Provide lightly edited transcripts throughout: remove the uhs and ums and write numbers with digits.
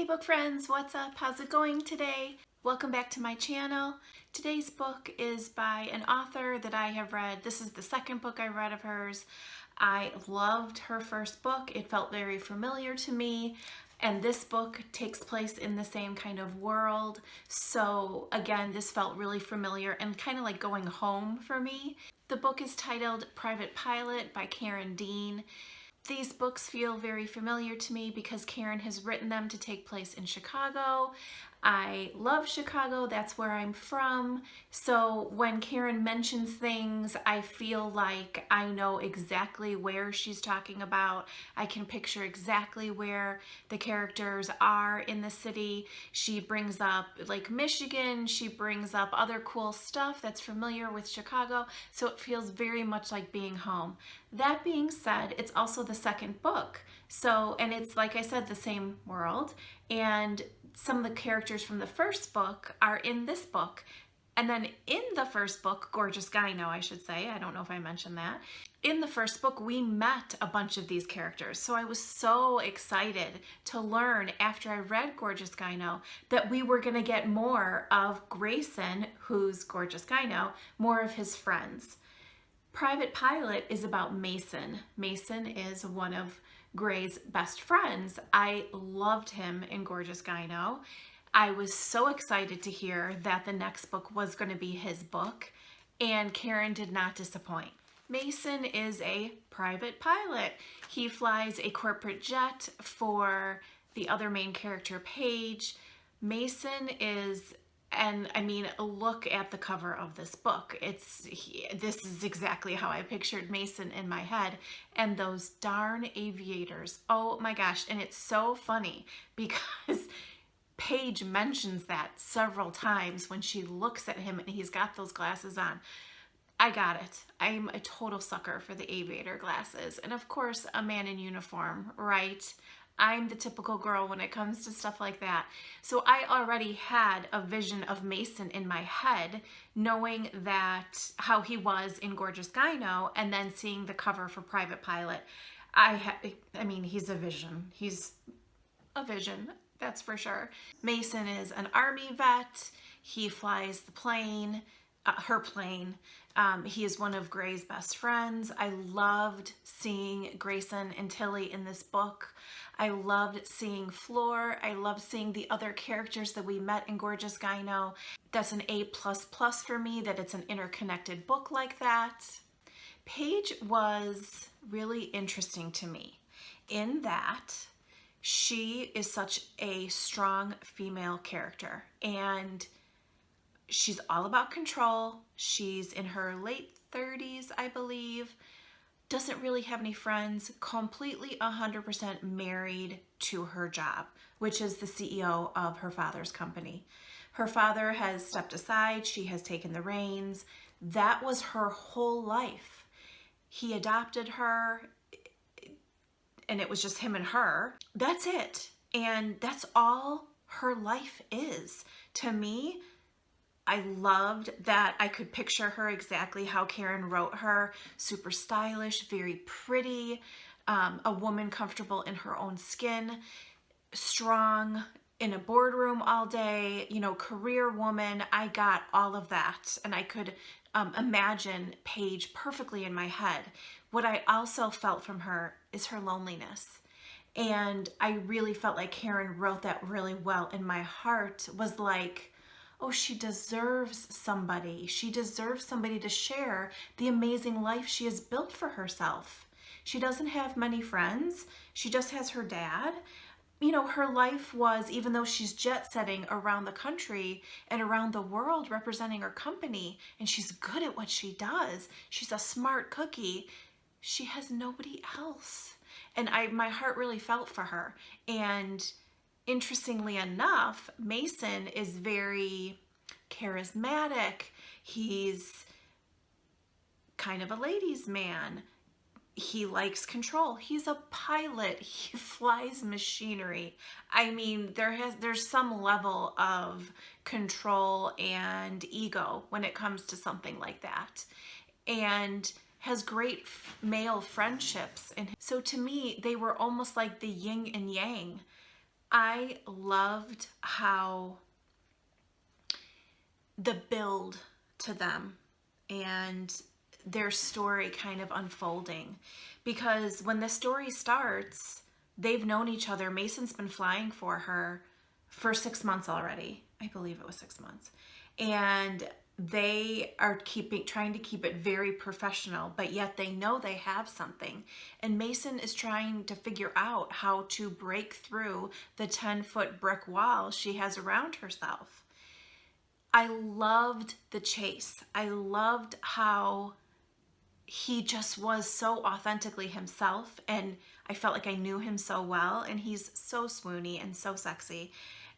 book friends, what's up? How's it going today? Welcome back to my channel. Today's book is by an author that I have read. This is the second book I read of hers. I loved her first book. It felt very familiar to me. And this book takes place in the same kind of world. So again, this felt really familiar and kind of like going home for me. The book is titled Private Pilot by Karen Deen. These books feel very familiar to me because Karen has written them to take place in Chicago. I love Chicago, that's where I'm from. So when Karen mentions things, I feel like I know exactly where she's talking about. I can picture exactly where the characters are in the city. She brings up Lake Michigan, she brings up other cool stuff that's familiar with Chicago, so it feels very much like being home. That being said, it's also the second book. And it's, like I said, the same world, and some of the characters from the first book are in this book. And then in the first book, Gorgeous Gyno, I should say, I don't know if I mentioned that. In the first book, we met a bunch of these characters. So I was so excited to learn after I read Gorgeous Gyno that we were gonna get more of Grayson, who's Gorgeous Gyno, more of his friends. Private Pilot is about Mason. Mason is one of Gray's best friends. I loved him in Gorgeous Gyno. I was so excited to hear that the next book was going to be his book, and Karen did not disappoint. Mason is a private pilot. He flies a corporate jet for the other main character, Paige. Mason is, and I mean, look at the cover of this book. This is exactly how I pictured Mason in my head. And those darn aviators. Oh my gosh. And it's so funny because Paige mentions that several times when she looks at him and he's got those glasses on. I got it. I'm a total sucker for the aviator glasses. And of course, a man in uniform, right? I'm the typical girl when it comes to stuff like that. So I already had a vision of Mason in my head, knowing that how he was in Gorgeous Gyno, and then seeing the cover for Private Pilot. I mean, he's a vision. He's a vision, that's for sure. Mason is an Army vet. He flies the plane, her plane. He is one of Gray's best friends. I loved seeing Grayson and Tilly in this book. I loved seeing Floor. I loved seeing the other characters that we met in Gorgeous Gyno. That's an A++ for me, that it's an interconnected book like that. Paige was really interesting to me in that she is such a strong female character, and she's all about control. She's in her late 30s, I believe. Doesn't really have any friends, completely 100% married to her job, which is the CEO of her father's company. Her father has stepped aside. She has taken the reins. That was her whole life. He adopted her, and it was just him and her. That's it. And that's all her life is. To me, I loved that I could picture her exactly how Karen wrote her. Super stylish, very pretty, a woman comfortable in her own skin, strong, in a boardroom all day, you know, career woman. I got all of that, and I could imagine Paige perfectly in my head. What I also felt from her is her loneliness. And I really felt like Karen wrote that really well. In my heart was like, oh, she deserves somebody. She deserves somebody to share the amazing life she has built for herself. She doesn't have many friends. She just has her dad. You know, her life was, even though she's jet setting around the country and around the world representing her company, and she's good at what she does, she's a smart cookie, she has nobody else. And my heart really felt for her. And interestingly enough, Mason is very charismatic. He's kind of a ladies' man. He likes control. He's a pilot. He flies machinery. I mean, there's some level of control and ego when it comes to something like that. And has great male friendships. And so to me, they were almost like the yin and yang. I loved how the build to them and their story kind of unfolding, because when the story starts, they've known each other. Mason's been flying for her for 6 months already. I believe it was 6 months. And they are trying to keep it very professional, but yet they know they have something. And Mason is trying to figure out how to break through the 10-foot brick wall she has around herself. I loved the chase. I loved how he just was so authentically himself, and I felt like I knew him so well, and he's so swoony and so sexy,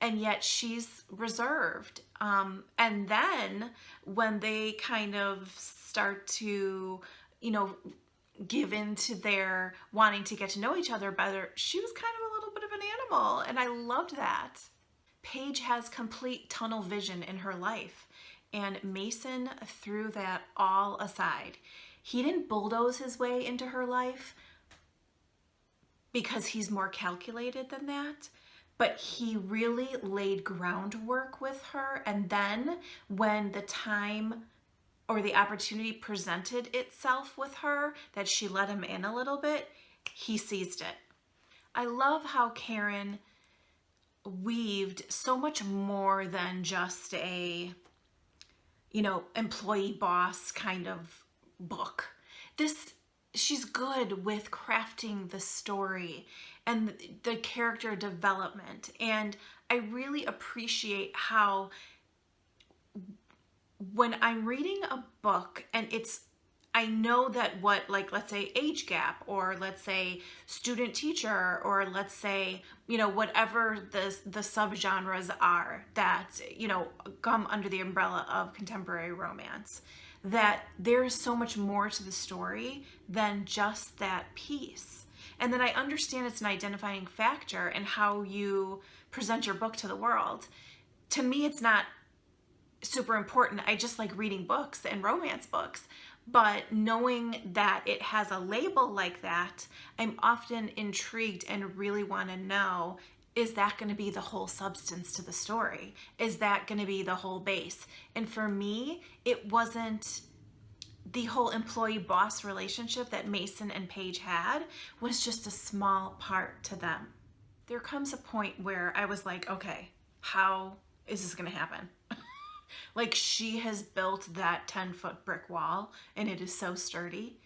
and yet she's reserved. And then when they kind of start to, give into their wanting to get to know each other better, she was kind of a little bit of an animal, and I loved that. Paige has complete tunnel vision in her life, and Mason threw that all aside. He didn't bulldoze his way into her life because he's more calculated than that, but he really laid groundwork with her, and then when the time or the opportunity presented itself with her that she let him in a little bit, he seized it. I love how Karen weaved so much more than just a, employee boss kind of book. She's good with crafting the story and the character development. And I really appreciate how when I'm reading a book and I know that let's say age gap, or let's say student teacher, or let's say, whatever the subgenres are that, come under the umbrella of contemporary romance, that there's so much more to the story than just that piece. And that I understand it's an identifying factor in how you present your book to the world. To me, it's not super important. I just like reading books and romance books. But knowing that it has a label like that, I'm often intrigued and really want to know, is that going to be the whole substance to the story? Is that going to be the whole base? And for me, it wasn't. The whole employee-boss relationship that Mason and Paige had was just a small part to them. There comes a point where I was like, okay, how is this going to happen? Like, she has built that 10-foot brick wall, and it is so sturdy.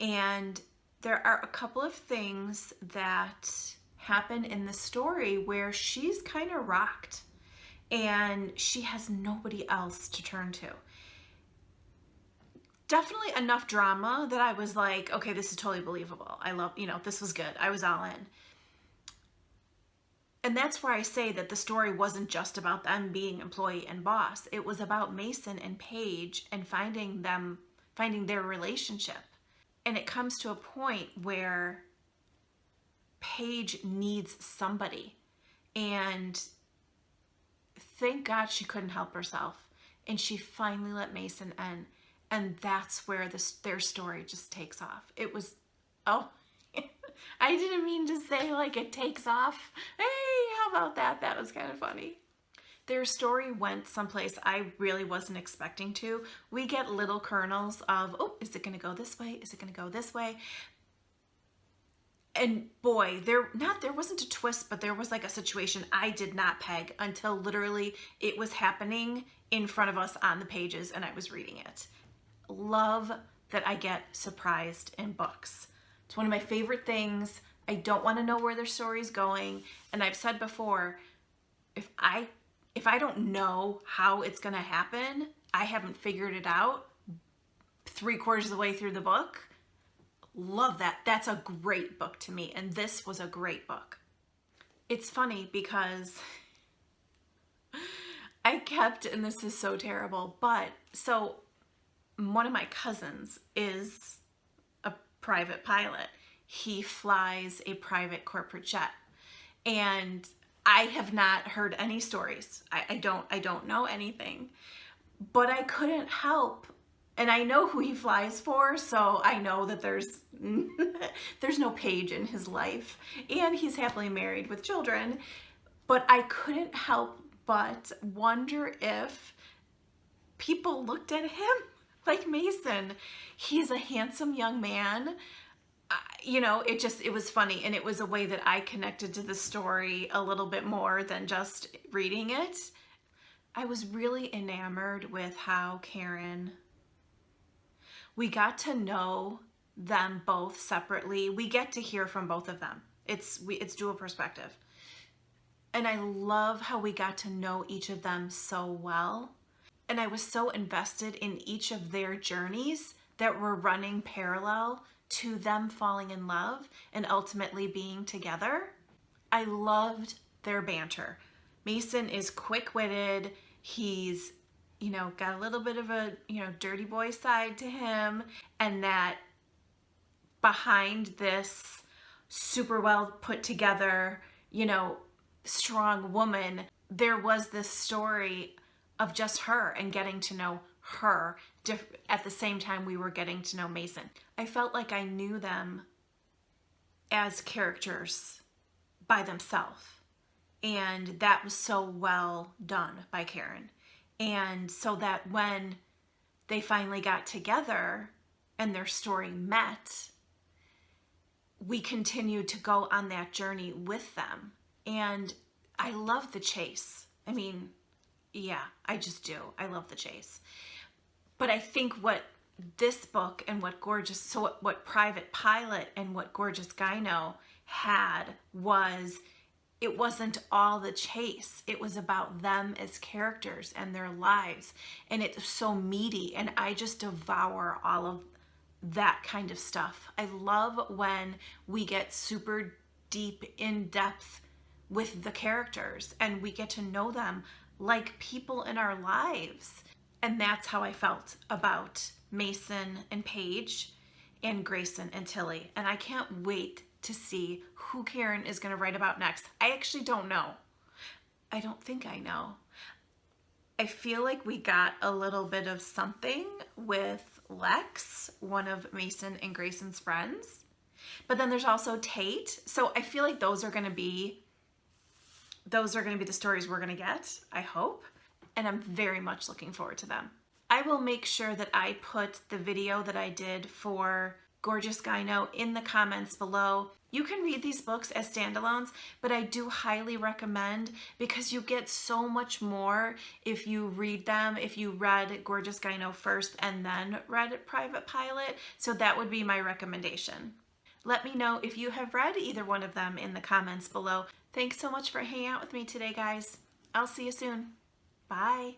And there are a couple of things that happen in the story where she's kind of rocked, and she has nobody else to turn to. Definitely enough drama that I was like, okay, this is totally believable. I love, this was good. I was all in. And that's where I say that the story wasn't just about them being employee and boss. It was about Mason and Paige and finding their relationship. And it comes to a point where Paige needs somebody. And thank God she couldn't help herself. And she finally let Mason in. And that's where their story just takes off. It was, I didn't mean to say like it takes off. Hey, how about that? That was kind of funny. Their story went someplace I really wasn't expecting to. We get little kernels of, is it going to go this way? Is it going to go this way? And boy, there wasn't a twist, but there was like a situation I did not peg until literally it was happening in front of us on the pages and I was reading it. Love that I get surprised in books. It's one of my favorite things. I don't want to know where their story's going. And I've said before, if I don't know how it's going to happen, I haven't figured it out 3/4 of the way through the book. Love that. That's a great book to me. And this was a great book. It's funny because I kept, and this is so terrible, but so one of my cousins is a private pilot. He flies a private corporate jet. And I have not heard any stories. I don't know anything. But I couldn't help. And I know who he flies for, so I know that there's no Paige in his life. And he's happily married with children. but I couldn't help but wonder if people looked at him like Mason. He's a handsome young man. You know, it was funny, and it was a way that I connected to the story a little bit more than just reading it. I was really enamored with how we got to know them both separately. We get to hear from both of them. It's dual perspective. And I love how we got to know each of them so well. And I was so invested in each of their journeys that were running parallel to them falling in love and ultimately being together. I loved their banter. Mason is quick-witted. He's, you know, got a little bit of a, you know, dirty boy side to him, and that behind this super well put together, you know, strong woman, there was this story of just her and getting to know her at the same time we were getting to know Mason. I felt like I knew them as characters by themselves, and that was so well done by Karen. And so that when they finally got together and their story met, we continued to go on that journey with them. And I love the chase. I mean, yeah, I just do. I love the chase. But I think what this book and what Private Pilot and what Gorgeous Gyno had was, it wasn't all the chase. It was about them as characters and their lives. And it's so meaty, and I just devour all of that kind of stuff. I love when we get super deep, in depth with the characters and we get to know them like people in our lives. And that's how I felt about Mason and Paige and Grayson and Tilly. And I can't wait to see who Karen is going to write about next. I actually don't know. I don't think I know. I feel like we got a little bit of something with Lex, one of Mason and Grayson's friends. But then there's also Tate. So I feel like those are going to be the stories we're going to get, I hope. And I'm very much looking forward to them. I will make sure that I put the video that I did for Gorgeous Gyno in the comments below. You can read these books as standalones, but I do highly recommend, because you get so much more if you read them, if you read Gorgeous Gyno first and then read Private Pilot. So that would be my recommendation. Let me know if you have read either one of them in the comments below. Thanks so much for hanging out with me today, guys. I'll see you soon. Bye.